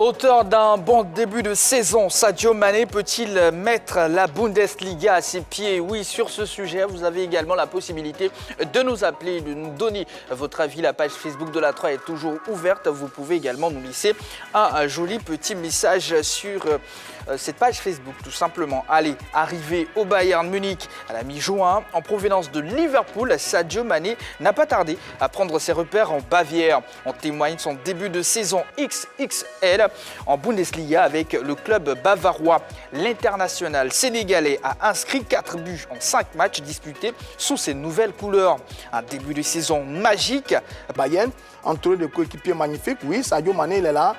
Auteur d'un bon début de saison, Sadio Mané peut-il mettre la Bundesliga à ses pieds? Oui, sur ce sujet, vous avez également la possibilité de nous appeler, de nous donner votre avis. La page Facebook de la 3 est toujours ouverte. Vous pouvez également nous laisser un joli petit message sur cette page Facebook, tout simplement. Allez, arrivé au Bayern Munich à la mi-juin, en provenance de Liverpool, Sadio Mané n'a pas tardé à prendre ses repères en Bavière. En témoigne son début de saison XXL en Bundesliga avec le club bavarois. L'international sénégalais a inscrit 4 buts en 5 matchs disputés sous ses nouvelles couleurs. Un début de saison magique. Bayern, entouré de coéquipiers magnifiques. Oui, Sadio Mané, il est là.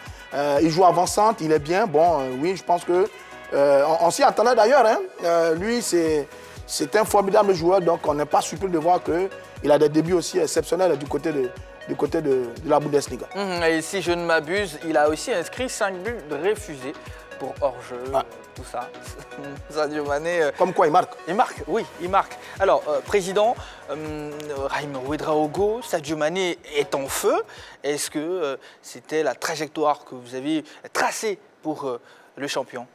Il joue avant-centre, il est bien. Bon, oui, je pense que... on s'y attendait d'ailleurs. Hein. Lui, c'est un formidable joueur, donc on n'est pas surpris de voir qu'il a des débuts aussi exceptionnels du côté de la Bundesliga. Et si je ne m'abuse, il a aussi inscrit 5 buts refusés pour hors-jeu, tout ça. Sadio Mané... Comme quoi, il marque. Il marque, oui, il marque. Alors, président, Raïm Ouedraogo, Sadio Mané est en feu. Est-ce que c'était la trajectoire que vous avez tracée pour le champion?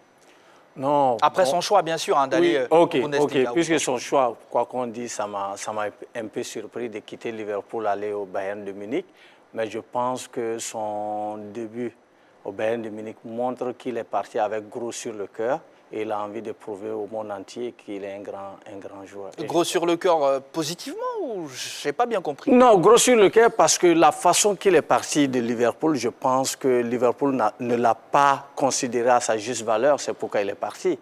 Non. Après son choix, bien sûr, hein, d'aller Bundesliga. Puisque son choix, quoi qu'on dise, ça m'a un peu surpris de quitter Liverpool, aller au Bayern de Munich. Mais je pense que son début au Bayern de Munich montre qu'il est parti avec gros sur le cœur. Et il a envie de prouver au monde entier qu'il est un grand joueur. Gros sur le cœur positivement ou je n'ai pas bien compris? Non, gros sur le cœur parce que la façon qu'il est parti de Liverpool, je pense que Liverpool ne l'a pas considéré à sa juste valeur. C'est pourquoi il est parti.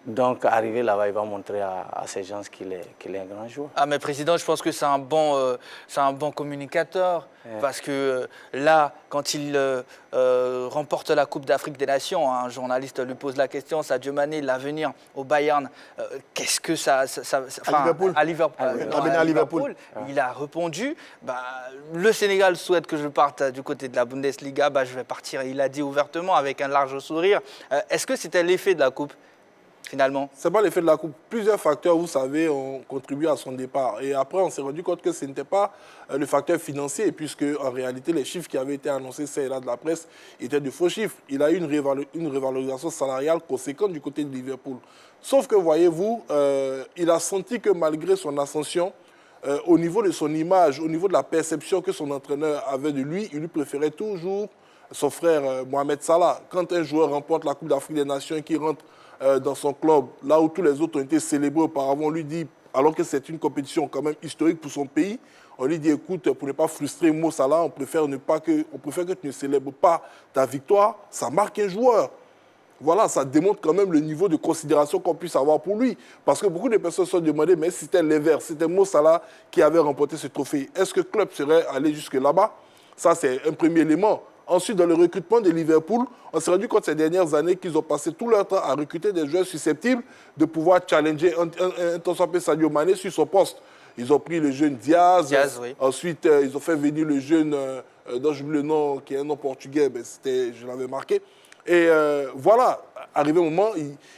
Donc, arrivé là-bas, il va montrer à ces gens qu'il est un grand joueur. Ah, mais président, je pense que c'est un bon communicateur. Parce que là, quand il remporte la Coupe d'Afrique des Nations, un journaliste lui pose la question, Sadio Mané, l'avenir au Bayern, qu'est-ce que ça à Liverpool. À Liverpool. Il a répondu, le Sénégal souhaite que je parte du côté de la Bundesliga, je vais partir. Il a dit ouvertement avec un large sourire. Est-ce que c'était l'effet de la Coupe? Finalement. Ce n'est pas l'effet de la Coupe. Plusieurs facteurs, vous savez, ont contribué à son départ. Et après, on s'est rendu compte que ce n'était pas le facteur financier, puisque en réalité, les chiffres qui avaient été annoncés, ça et là, de la presse, étaient de faux chiffres. Il a eu une revalorisation salariale conséquente du côté de Liverpool. Sauf que, voyez-vous, il a senti que malgré son ascension, au niveau de son image, au niveau de la perception que son entraîneur avait de lui, il lui préférait toujours son frère Mohamed Salah. Quand un joueur remporte la Coupe d'Afrique des Nations et qu'il rentre dans son club, là où tous les autres ont été célébrés auparavant, on lui dit, alors que c'est une compétition quand même historique pour son pays, on lui dit, écoute, pour ne pas frustrer Mo Salah, on préfère que tu ne célèbres pas ta victoire, ça marque un joueur. Voilà, ça démontre quand même le niveau de considération qu'on puisse avoir pour lui. Parce que beaucoup de personnes se sont demandé, mais si c'était l'inverse, c'était Mo Salah qui avait remporté ce trophée, est-ce que le club serait allé jusque là-bas? Ça, c'est un premier élément. Ensuite, dans le recrutement de Liverpool, on s'est rendu compte ces dernières années qu'ils ont passé tout leur temps à recruter des joueurs susceptibles de pouvoir challenger un temps soit peu Sadio Mané sur son poste. Ils ont pris le jeune Diaz. Oui. Ensuite, ils ont fait venir le jeune, dont j'oublie le nom, qui est un nom portugais, je l'avais marqué. Et voilà, arrivé au moment,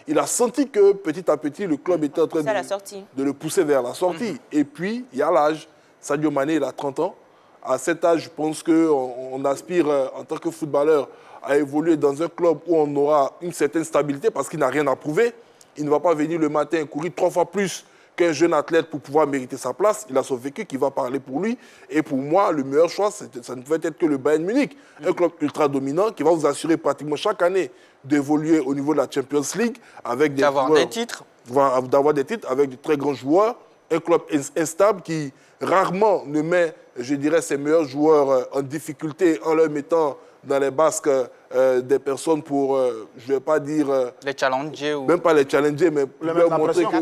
il a senti que petit à petit, le club était en train de le pousser vers la sortie. Et puis, il y a l'âge. Sadio Mané, il a 30 ans. À cet âge, je pense qu'on aspire, en tant que footballeur, à évoluer dans un club où on aura une certaine stabilité parce qu'il n'a rien à prouver. Il ne va pas venir le matin courir 3 fois plus qu'un jeune athlète pour pouvoir mériter sa place. Il a son vécu qui va parler pour lui. Et pour moi, le meilleur choix, ça ne pouvait être que le Bayern Munich. Un club ultra dominant qui va vous assurer pratiquement chaque année d'évoluer au niveau de la Champions League avec d'avoir des titres. D'avoir des titres avec de très grands joueurs. Un club instable qui rarement ne met, je dirais, ses meilleurs joueurs en difficulté en leur mettant dans les basques des personnes pour, je ne vais pas dire... les challenger ou... Même pas les challenger, mais pour leur montrer que...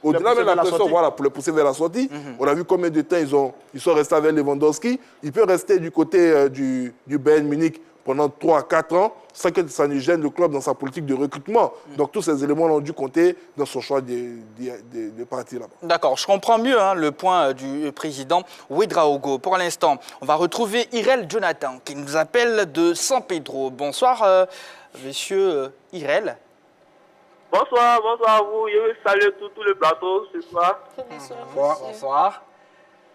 Au-delà de la pression, voilà, pour les pousser vers la sortie. On a vu combien de temps ils sont restés avec Lewandowski. Il peut rester du côté du Bayern Munich pendant 3 à 4 ans sans que ça ne gêne le club dans sa politique de recrutement. Donc tous ces éléments ont dû compter dans son choix de partir là-bas. D'accord, je comprends mieux le point du président Ouedraogo. Pour l'instant, on va retrouver Irel Jonathan qui nous appelle de San Pedro. Bonsoir, monsieur Irel. Bonsoir à vous. Je veux saluer tout le plateau ce soir. Bonsoir.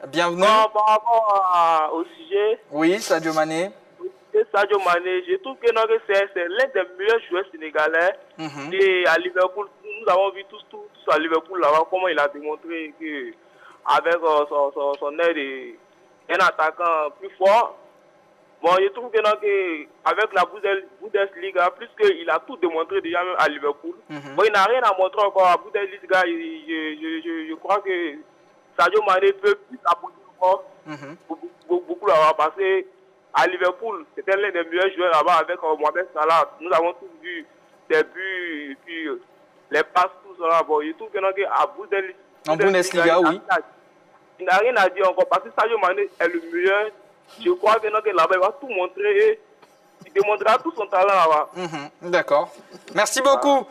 Bienvenue. Par rapport au sujet. Oui, Sadio Mané. Sadio Mané, je trouve que c'est l'un des meilleurs joueurs sénégalais. Et à Liverpool, nous avons vu tous à Liverpool là-bas comment il a démontré qu'avec son aide et un attaquant plus fort, bon, je trouve que avec la Bundesliga, plus qu'il a tout démontré déjà même à Liverpool, bon, il n'a rien à montrer encore à Bundesliga. Je crois que Sadio Mané peut plus apporter encore beaucoup là-bas parce que à Liverpool, c'était l'un des meilleurs joueurs là-bas avec Mohamed Salah. Nous avons tous vu des buts, et puis les passes, tout ça. Bon, je trouve que à Bundesliga, oui. Il n'a rien à dire encore parce que Sadio Mané est le meilleur. Je crois que là-bas, il va tout montrer et il démontrera tout son talent là-bas. D'accord. Merci beaucoup,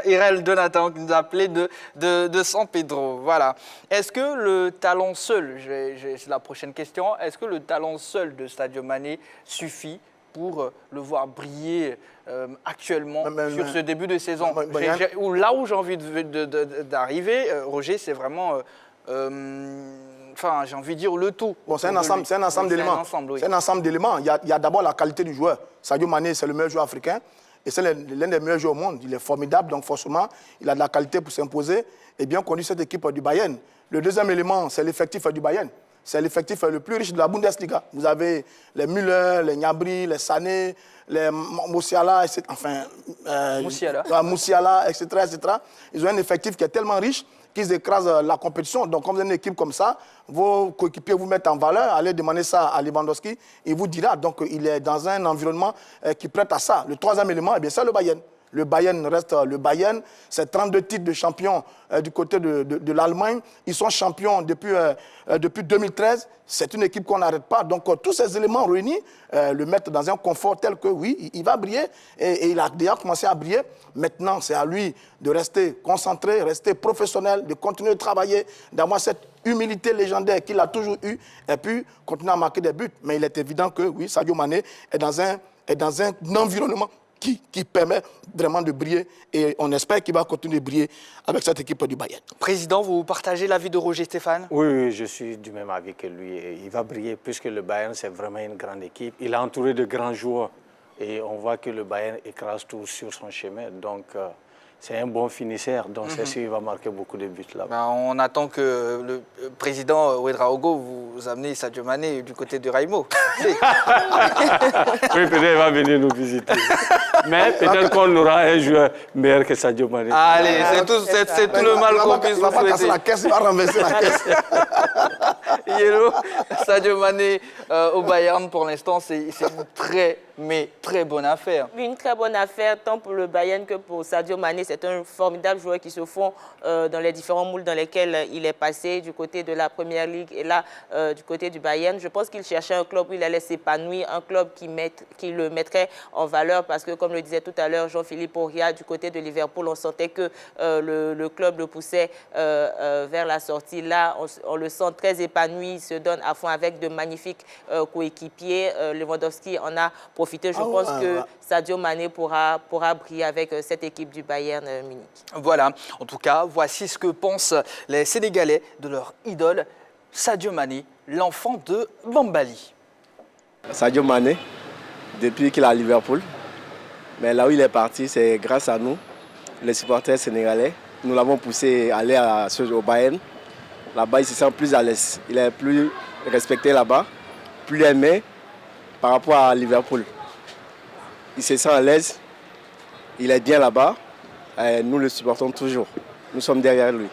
Irel Donatan, qui nous a appelé de San Pedro. Voilà. Est-ce que le talent seul, c'est la prochaine question, est-ce que le talent seul de Sadio Mané suffit pour le voir briller actuellement sur ce début de saison? Là où j'ai envie d'arriver, Roger, c'est vraiment... Enfin, j'ai envie de dire le tout. Bon, c'est un ensemble d'éléments. C'est un ensemble d'éléments. Il y a d'abord la qualité du joueur. Sadio Mané, c'est le meilleur joueur africain. Et c'est l'un des meilleurs joueurs au monde. Il est formidable, donc forcément, il a de la qualité pour s'imposer et bien conduire cette équipe du Bayern. Le deuxième élément, c'est l'effectif du Bayern. C'est l'effectif le plus riche de la Bundesliga. Vous avez les Müller, les Gnabry, les Sané, les Musiala, etc. Enfin, Musiala, etc., etc. Ils ont un effectif qui est tellement riche qu'ils écrasent la compétition. Donc, comme vous avez une équipe comme ça, vos coéquipiers vous mettent en valeur, allez demander ça à Lewandowski, il vous dira. Donc, il est dans un environnement qui prête à ça. Le troisième élément, eh bien, c'est le Bayern. Le Bayern reste le Bayern. C'est 32 titres de champion du côté de l'Allemagne. Ils sont champions depuis 2013. C'est une équipe qu'on n'arrête pas. Donc, tous ces éléments réunis le mettent dans un confort tel que, oui, il va briller. Et il a déjà commencé à briller. Maintenant, c'est à lui de rester concentré, rester professionnel, de continuer de travailler, d'avoir cette humilité légendaire qu'il a toujours eue et puis continuer à marquer des buts. Mais il est évident que, oui, Sadio Mané est dans un environnement qui permet vraiment de briller et on espère qu'il va continuer de briller avec cette équipe du Bayern. Président, vous partagez l'avis de Roger Stéphane? Oui, je suis du même avis que lui. Il va briller puisque le Bayern, c'est vraiment une grande équipe. Il est entouré de grands joueurs et on voit que le Bayern écrase tout sur son chemin. Donc, c'est un bon finisseur, donc c'est sûr qu'il va marquer beaucoup de buts là-bas. Ben, on attend que le président Ouedraogo vous amène Sadio Mané du côté de Raimo. Oui, peut-être il va venir nous visiter. Mais peut-être qu'on aura un joueur meilleur que Sadio Mané. Allez, c'est tout le mal qu'on puisse vous souhaiter. La caisse, il va renverser la caisse. Yellow, Sadio Mané au Bayern, pour l'instant, c'est une très bonne affaire. Une très bonne affaire, tant pour le Bayern que pour Sadio Mané. C'est un formidable joueur qui se fond dans les différents moules dans lesquels il est passé, du côté de la Première Ligue et là, du côté du Bayern. Je pense qu'il cherchait un club où il allait s'épanouir, un club qui le mettrait en valeur parce que, comme le disait tout à l'heure Jean-Philippe Auriat, du côté de Liverpool, on sentait que le club le poussait vers la sortie. Là, on le sent très épanoui, il se donne à fond avec de magnifiques coéquipiers. Lewandowski en a profité. Je pense que Sadio Mané pourra briller avec cette équipe du Bayern Munich. Voilà, en tout cas, voici ce que pensent les Sénégalais de leur idole, Sadio Mané, l'enfant de Bambali. Sadio Mané, depuis qu'il est à Liverpool, mais là où il est parti, c'est grâce à nous, les supporters sénégalais. Nous l'avons poussé à aller au Bayern. Là-bas, il se sent plus à l'aise. Il est plus respecté là-bas, plus aimé par rapport à Liverpool. Il se sent à l'aise, il est bien là-bas. Et nous le supportons toujours. Nous sommes derrière lui.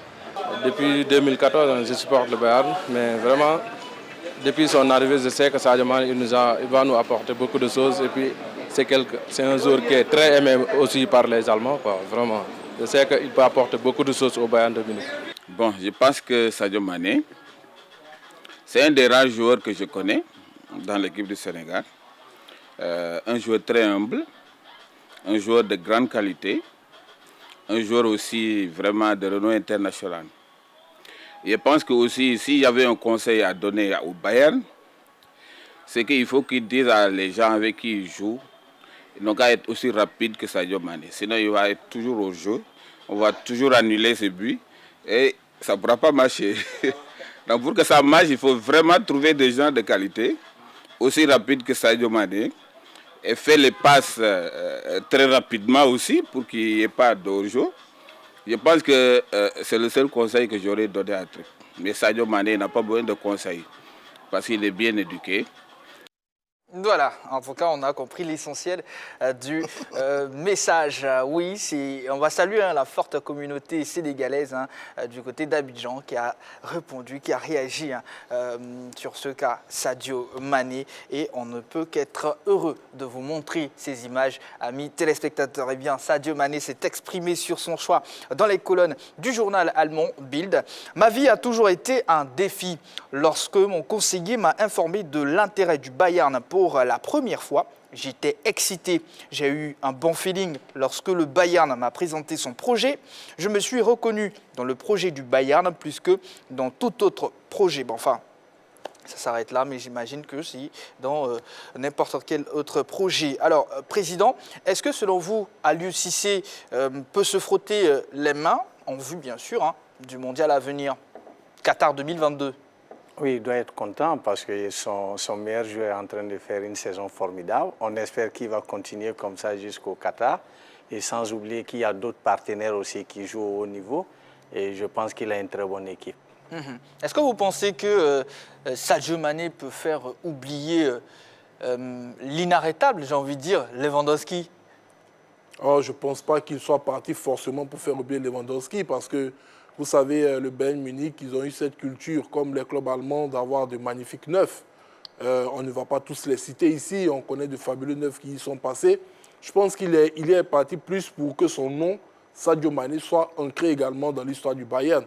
Depuis 2014, je supporte le Bayern, mais vraiment, depuis son arrivée, je sais que Sadio Mané, il va nous apporter beaucoup de choses. Et puis, c'est un joueur qui est très aimé aussi par les Allemands, quoi, vraiment. Je sais qu'il peut apporter beaucoup de choses au Bayern de Munich. Bon, je pense que Sadio Mané, c'est un des rares joueurs que je connais dans l'équipe du Sénégal. Un joueur très humble, un joueur de grande qualité, un joueur aussi vraiment de renom international. Je pense que aussi, s'il y avait un conseil à donner au Bayern, c'est qu'il faut qu'ils disent à les gens avec qui ils jouent, ils n'ont qu'à être aussi rapides que Sadio Mané. Sinon, il va être toujours au jeu, on va toujours annuler ses buts et ça ne pourra pas marcher. Donc pour que ça marche, il faut vraiment trouver des gens de qualité aussi rapide que Sadio Mané et fait les passes très rapidement aussi pour qu'il n'y ait pas d'hors-jeu. Je pense que c'est le seul conseil que j'aurais donné à Trick. Mais Sadio Mané n'a pas besoin de conseils parce qu'il est bien éduqué. Voilà, en tout cas, on a compris l'essentiel du message. Oui, on va saluer la forte communauté sénégalaise du côté d'Abidjan qui a répondu, qui a réagi sur ce cas Sadio Mané. Et on ne peut qu'être heureux de vous montrer ces images, amis téléspectateurs. Eh bien, Sadio Mané s'est exprimé sur son choix dans les colonnes du journal allemand Bild. Ma vie a toujours été un défi. Lorsque mon conseiller m'a informé de l'intérêt du Bayern pour la première fois, j'étais excité. J'ai eu un bon feeling lorsque le Bayern m'a présenté son projet. Je me suis reconnu dans le projet du Bayern plus que dans tout autre projet. Bon, enfin, ça s'arrête là, mais j'imagine que si dans n'importe quel autre projet. Alors, Président, est-ce que selon vous, Aliou Cissé peut se frotter les mains, en vue bien sûr du mondial à venir, Qatar 2022 ? Oui, il doit être content parce que son meilleur joueur est en train de faire une saison formidable. On espère qu'il va continuer comme ça jusqu'au Qatar. Et sans oublier qu'il y a d'autres partenaires aussi qui jouent au haut niveau. Et je pense qu'il a une très bonne équipe. Est-ce que vous pensez que Sadio Mané peut faire oublier l'inarrêtable, j'ai envie de dire, Lewandowski ? Oh, je ne pense pas qu'il soit parti forcément pour faire oublier Lewandowski parce que vous savez, le Bayern Munich, ils ont eu cette culture, comme les clubs allemands, d'avoir de magnifiques neufs. On ne va pas tous les citer ici, on connaît de fabuleux neufs qui y sont passés. Je pense qu'il est parti plus pour que son nom, Sadio Mané, soit ancré également dans l'histoire du Bayern.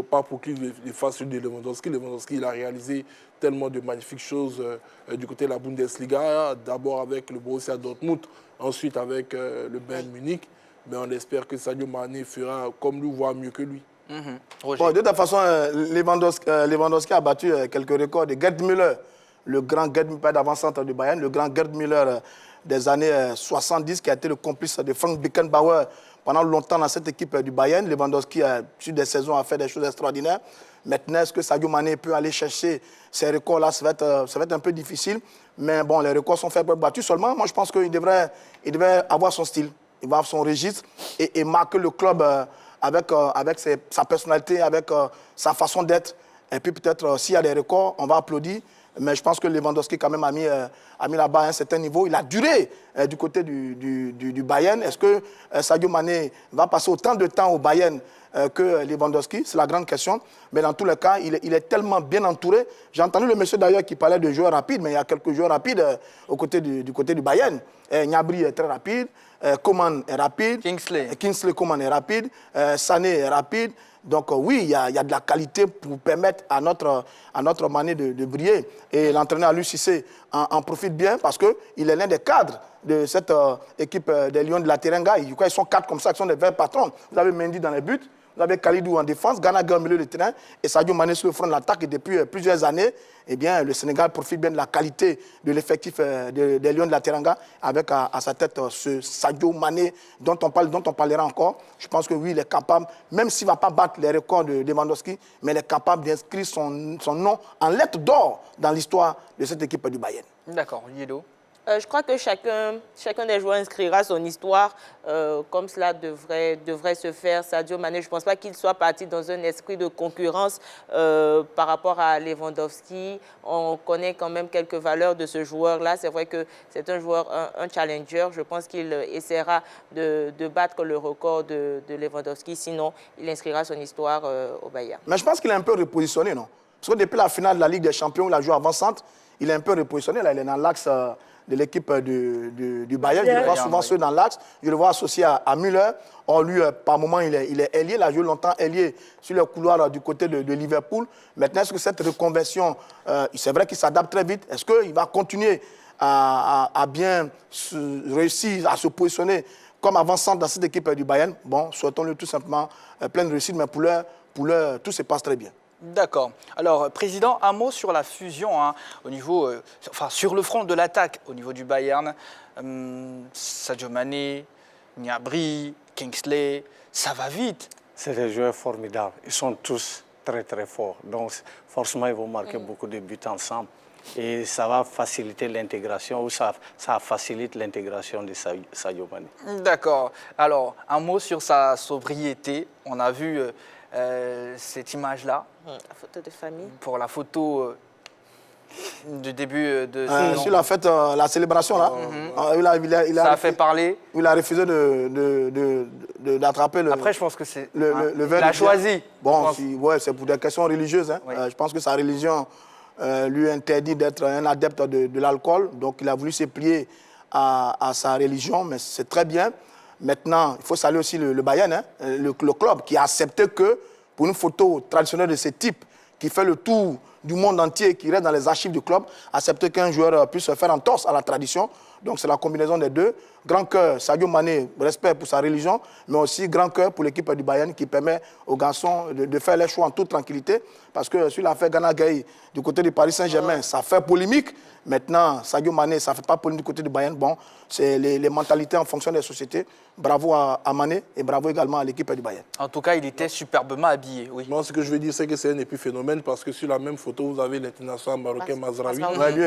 Pas pour qu'il fasse celui de Lewandowski. Lewandowski, il a réalisé tellement de magnifiques choses du côté de la Bundesliga, d'abord avec le Borussia Dortmund, ensuite avec le Bayern Munich. Mais on espère que Sadio Mané fera comme lui, voire mieux que lui. Bon, de toute façon, Lewandowski a battu quelques records de Gerd Müller, le grand Gerd Müller d'avant-centre du Bayern, le grand Gerd Müller des années 70 qui a été le complice de Frank Beckenbauer pendant longtemps dans cette équipe du Bayern. Lewandowski, sur des saisons, a fait des choses extraordinaires. Maintenant, est-ce que Sadio Mané peut aller chercher ces records-là? Ça va être un peu difficile. Mais bon, les records sont faits pour être battus. Seulement, moi, je pense qu'il devrait avoir son style, il va avoir son registre et marquer le club avec sa personnalité, avec sa façon d'être. Et puis peut-être, s'il y a des records, on va applaudir. Mais je pense que Lewandowski, quand même, a mis là-bas à un certain niveau. Il a duré du côté du Bayern. Est-ce que Sadio Mané va passer autant de temps au Bayern que Lewandowski? C'est la grande question. Mais dans tous les cas, il est tellement bien entouré. J'ai entendu le monsieur d'ailleurs qui parlait de joueurs rapides, mais il y a quelques joueurs rapides du côté du Bayern. Gnabry est très rapide. Coman est rapide. Kingsley Coman est rapide. Sané est rapide. Donc oui, il y a de la qualité pour permettre à notre Mané de briller. Et l'entraîneur Aliou Cissé en profite bien parce qu'il est l'un des cadres de cette équipe des Lions de la Teranga. Ils sont 4 comme ça, qui sont des vrais patrons. Vous avez Mendy dans les buts, vous avez Kalidou en défense, Ganaga au milieu de terrain et Sadio Mané sur le front de l'attaque. Et depuis plusieurs années, eh bien, le Sénégal profite bien de la qualité de l'effectif des Lions de la Teranga avec à sa tête ce Sadio Mané dont on parlera encore. Je pense que oui, il est capable, même s'il ne va pas battre les records de Lewandowski, mais il est capable d'inscrire son nom en lettres d'or dans l'histoire de cette équipe du Bayern. D'accord, Yélo. Je crois que chacun des joueurs inscrira son histoire comme cela devrait se faire. Sadio Mané, je ne pense pas qu'il soit parti dans un esprit de concurrence par rapport à Lewandowski. On connaît quand même quelques valeurs de ce joueur-là. C'est vrai que c'est un joueur, un challenger. Je pense qu'il essaiera de battre le record de Lewandowski. Sinon, il inscrira son histoire au Bayern. Mais je pense qu'il est un peu repositionné, non? Parce que depuis la finale de la Ligue des Champions, où il a joué avant-centre, il est un peu repositionné. Là, il est dans l'axe de l'équipe du Bayern. Je le vois souvent ceux dans l'axe. Je le vois associé à Müller. Lui, par moment, il est ailier. Il a joué longtemps ailier sur le couloir du côté de Liverpool. Maintenant, est-ce que cette reconversion, c'est vrai qu'il s'adapte très vite. Est-ce qu'il va continuer à bien réussir à se positionner comme avant-centre dans cette équipe du Bayern? Bon, souhaitons-lui tout simplement plein de réussite, mais pour l'heure, tout se passe très bien. D'accord. Alors, Président, un mot sur la fusion au niveau, sur le front de l'attaque au niveau du Bayern. Sadio Mané, Gnabry, Kingsley, ça va vite. C'est des joueurs formidables. Ils sont tous très très forts. Donc forcément, ils vont marquer beaucoup de buts ensemble. et ça va faciliter l'intégration, ou ça facilite l'intégration de Sadio Mané. D'accord. Alors, un mot sur sa sobriété. On a vu cette image-là. La photo de famille. Pour la photo du début de saison. Sur la fête, la célébration là, ça a fait parler. Il a refusé d'attraper le. Après, je pense que c'est. le verre. Il a choisi. Bon, ouais, c'est pour des questions religieuses. Hein. Oui. Je pense que sa religion lui interdit d'être un adepte de l'alcool. Donc, il a voulu se plier à sa religion, mais c'est très bien. Maintenant, il faut saluer aussi le Bayern, hein, le club, qui a accepté que pour une photo traditionnelle de ce type, qui fait le tour du monde entier, qui reste dans les archives du club, accepter qu'un joueur puisse se faire entorse à la tradition. Donc c'est la combinaison des deux. Grand cœur, Sadio Mané, respect pour sa religion, mais aussi grand cœur pour l'équipe du Bayern qui permet aux garçons de faire les choix en toute tranquillité. Parce que sur l'affaire Gana Gueye, du côté du Paris Saint-Germain, ça fait polémique. Maintenant, Sadio Mané, ça ne fait pas polémique du côté du Bayern. Bon, c'est les mentalités en fonction des sociétés. Bravo à Mané et bravo également à l'équipe du Bayern. En tout cas, il était superbement habillé. Oui. Moi, ce que je veux dire, c'est que c'est un épiphénomène parce que sur la même photo, vous avez l'international marocain Mazraoui.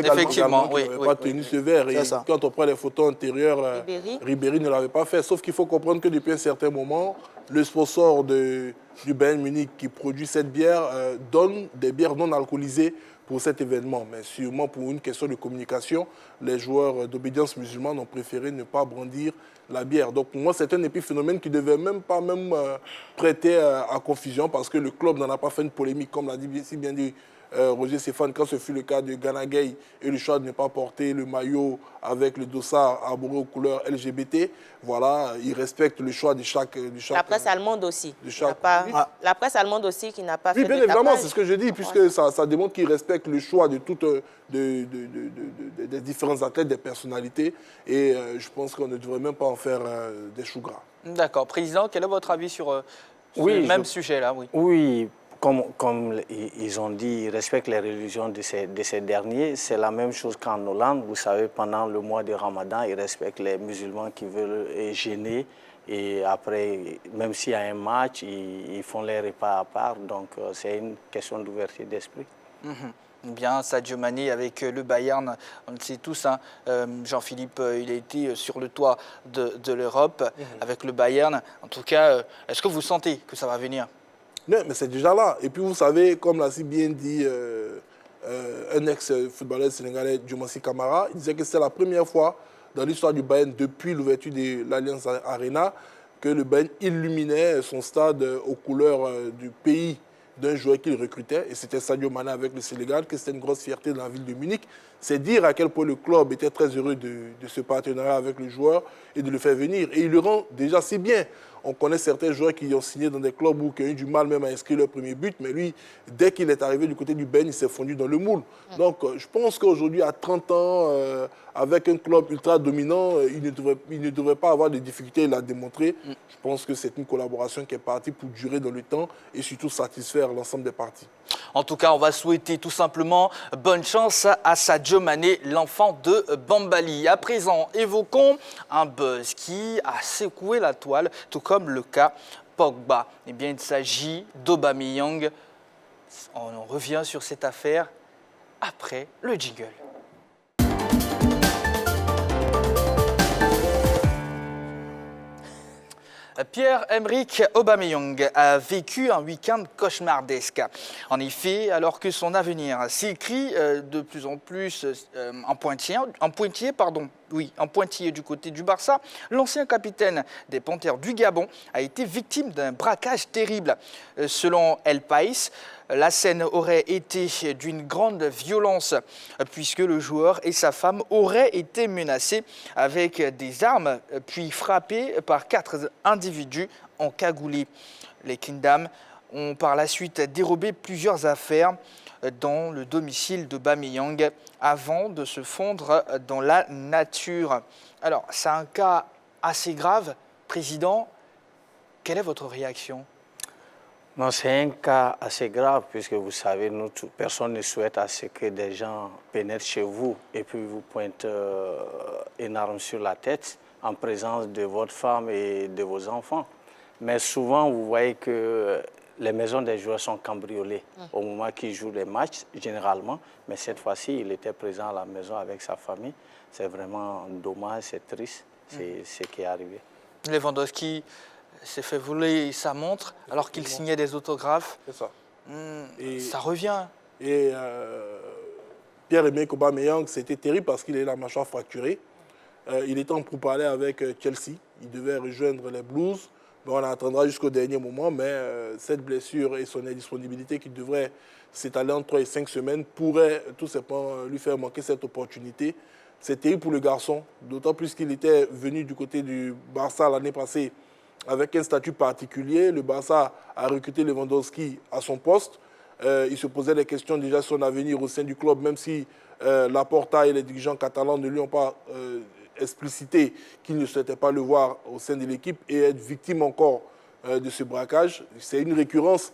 Effectivement, oui. Qui n'avait pas tenu ce verre. Et quand on prend les photos antérieures, Ribéry ne l'avait pas fait. Sauf qu'il faut comprendre que depuis un certain moment, le sponsor du Bayern Munich qui produit cette bière donne des bières non alcoolisées pour cet événement. Mais sûrement pour une question de communication, les joueurs d'obédience musulmane ont préféré ne pas brandir la bière. Donc pour moi, c'est un épiphénomène qui ne devait même pas prêter à confusion parce que le club n'en a pas fait une polémique, comme l'a dit si bien dit Roger Stéphane, quand ce fut le cas de Gana Gueye et le choix de ne pas porter le maillot avec le dossard arboré aux couleurs LGBT, voilà, il respecte le choix de chaque la presse allemande aussi. La presse allemande aussi qui n'a pas fait bien de évidemment, tapage. c'est ce que je dis, puisque ça démontre qu'il respecte le choix de toutes des différents athlètes, des personnalités, et je pense qu'on ne devrait même pas en faire des choux gras. D'accord. Président, quel est votre avis sur ce même sujet-là? Oui. Comme ils ont dit, ils respectent les religions de ces derniers. C'est la même chose qu'en Hollande. Vous savez, pendant le mois de Ramadan, ils respectent les musulmans qui veulent jeûner. Et après, même s'il y a un match, ils font les repas à part. Donc, c'est une question d'ouverture d'esprit. Bien, Sadio Mané avec le Bayern, on le sait tous, hein, Jean-Philippe, il a été sur le toit de l'Europe avec le Bayern. En tout cas, est-ce que vous sentez que ça va venir? Non, mais c'est déjà là. Et puis vous savez, comme l'a si bien dit un ex-footballeur sénégalais, Diomassi Kamara, il disait que c'est la première fois dans l'histoire du Bayern, depuis l'ouverture de l'Allianz Arena, que le Bayern illuminait son stade aux couleurs du pays d'un joueur qu'il recrutait. Et c'était Sadio Mané avec le Sénégal, que c'était une grosse fierté dans la ville de Munich. C'est dire à quel point le club était très heureux de ce partenariat avec le joueur et de le faire venir. Et il le rend déjà si bien. On connaît certains joueurs qui ont signé dans des clubs ou qui ont eu du mal même à inscrire leur premier but, mais lui, dès qu'il est arrivé du côté du Bayern, il s'est fondu dans le moule. Donc, je pense qu'aujourd'hui, à 30 ans, avec un club ultra dominant, il ne devrait pas avoir de difficultés, il l'a démontré. Je pense que c'est une collaboration qui est partie pour durer dans le temps et surtout satisfaire l'ensemble des parties. En tout cas, on va souhaiter tout simplement bonne chance à Sadio Mané, l'enfant de Bambali. À présent, évoquons un buzz qui a secoué la toile, tout comme le cas Pogba. Eh bien, il s'agit d'Aubameyang. On revient sur cette affaire après le jingle. Pierre-Emerick Aubameyang a vécu un week-end cauchemardesque. En effet, alors que son avenir s'écrit de plus en plus en pointillé du côté du Barça, l'ancien capitaine des Panthères du Gabon a été victime d'un braquage terrible. Selon El País, la scène aurait été d'une grande violence puisque le joueur et sa femme auraient été menacés avec des armes puis frappés par 4 individus encagoulés. Les Kingdom ont par la suite dérobé plusieurs affaires dans le domicile d'Aubameyang avant de se fondre dans la nature. Alors, c'est un cas assez grave. Président, quelle est votre réaction ? Non, c'est un cas assez grave puisque vous savez, personne ne souhaite à ce que des gens pénètrent chez vous et puis vous pointent une arme sur la tête en présence de votre femme et de vos enfants. Mais souvent, vous voyez que les maisons des joueurs sont cambriolées au moment qu'ils jouent les matchs, généralement. Mais cette fois-ci, il était présent à la maison avec sa famille. C'est vraiment dommage, c'est triste, c'est ce qui est arrivé. Lewandowski s'est fait voler sa montre alors qu'il signait des autographes. C'est ça. Et ça revient. Et Pierre-Emerick Aubameyang, c'était terrible parce qu'il a la mâchoire fracturée. Il était en pourparlers avec Chelsea. Il devait rejoindre les Blues. Bon, on attendra jusqu'au dernier moment, mais cette blessure et son indisponibilité qui devrait s'étaler en 3 et 5 semaines pourrait tout simplement lui faire manquer cette opportunité. C'est terrible pour le garçon, d'autant plus qu'il était venu du côté du Barça l'année passée avec un statut particulier. Le Barça a recruté Lewandowski à son poste. Il se posait des questions déjà sur son avenir au sein du club, même si Laporta et les dirigeants catalans ne lui ont pas explicité qu'ils ne souhaitaient pas le voir au sein de l'équipe et être victime encore de ce braquage. C'est une récurrence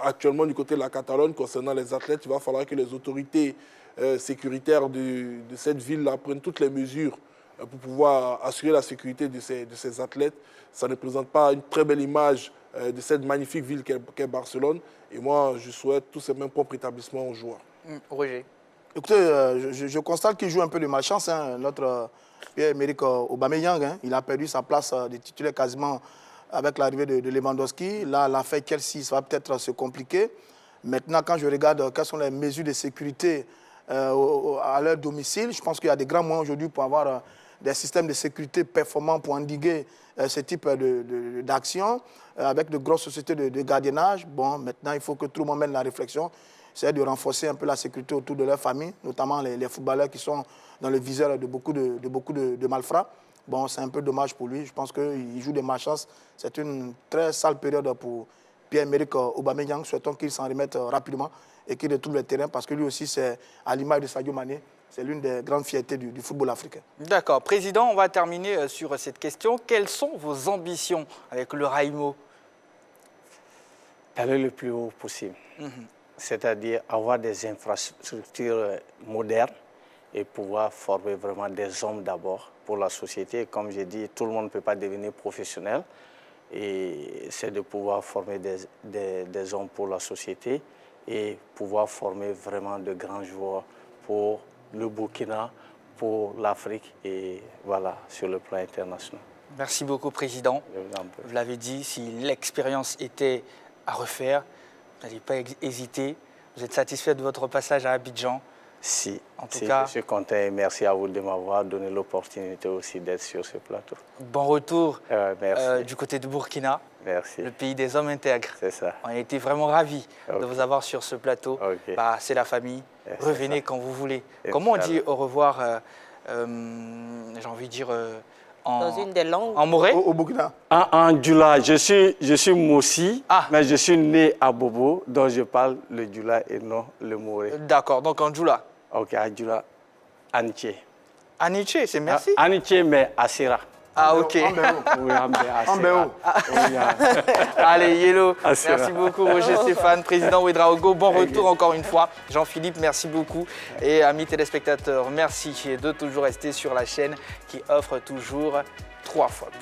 actuellement du côté de la Catalogne concernant les athlètes. Il va falloir que les autorités sécuritaires de cette ville-là prennent toutes les mesures pour pouvoir assurer la sécurité de ces athlètes. Ça ne présente pas une très belle image de cette magnifique ville qu'est Barcelone. Et moi, je souhaite tout simplement un propre établissement aux joueurs. Roger. Écoutez, je constate qu'il joue un peu de malchance, hein, notre Pierre-Emerick Aubameyang. Hein. Il a perdu sa place de titulaire quasiment avec l'arrivée de Lewandowski. Là, l'affaire Chelsea, ça va peut-être se compliquer. Maintenant, quand je regarde quelles sont les mesures de sécurité à leur domicile, je pense qu'il y a des grands moyens aujourd'hui pour avoir des systèmes de sécurité performants pour endiguer ce type d'action, avec de grosses sociétés de gardiennage. Bon, maintenant, il faut que tout le monde mène la réflexion, c'est de renforcer un peu la sécurité autour de leur famille, notamment les footballeurs qui sont dans le viseur de beaucoup de malfrats. Bon, c'est un peu dommage pour lui. Je pense qu'il joue des malchances. C'est une très sale période pour Pierre-Emerick Aubameyang. Souhaitons qu'il s'en remette rapidement et qu'il retrouve le terrain parce que lui aussi, c'est à l'image de Sadio Mané, c'est l'une des grandes fiertés du football africain. D'accord. Président, on va terminer sur cette question. Quelles sont vos ambitions avec le Raimo? Aller le plus haut possible. C'est-à-dire avoir des infrastructures modernes et pouvoir former vraiment des hommes d'abord pour la société. Comme j'ai dit, tout le monde ne peut pas devenir professionnel. Et c'est de pouvoir former des hommes pour la société et pouvoir former vraiment de grands joueurs pour le Burkina, pour l'Afrique et voilà, sur le plan international. Merci beaucoup, Président. Vous l'avez dit, si l'expérience était à refaire, vous n'allez pas hésiter. Vous êtes satisfait de votre passage à Abidjan? Si, en tout cas, je suis content et merci à vous de m'avoir donné l'opportunité aussi d'être sur ce plateau. Bon retour merci. Du côté de Burkina, merci. Le pays des hommes intègres. C'est ça. On a été vraiment ravis de vous avoir sur ce plateau. Bah, c'est la famille, revenez quand vous voulez. Comment on dit au revoir, j'ai envie de dire, dans une des langues. En Moré? Au Burkina. En Djoula, je suis Moussi, mais je suis né à Bobo, donc je parle le Djoula et non le Moré. D'accord, donc en Djoula. Ok, à Djoula, Aniché. Aniché, c'est merci? Aniché, mais Assira. Ah, ok. Oui, Assira. Allez, Yellow, merci beaucoup Roger Stéphane, président Ouedraogo. Bon retour encore une fois. Jean-Philippe, merci beaucoup. Et amis téléspectateurs, merci de toujours rester sur la chaîne qui offre toujours 3 fois plus.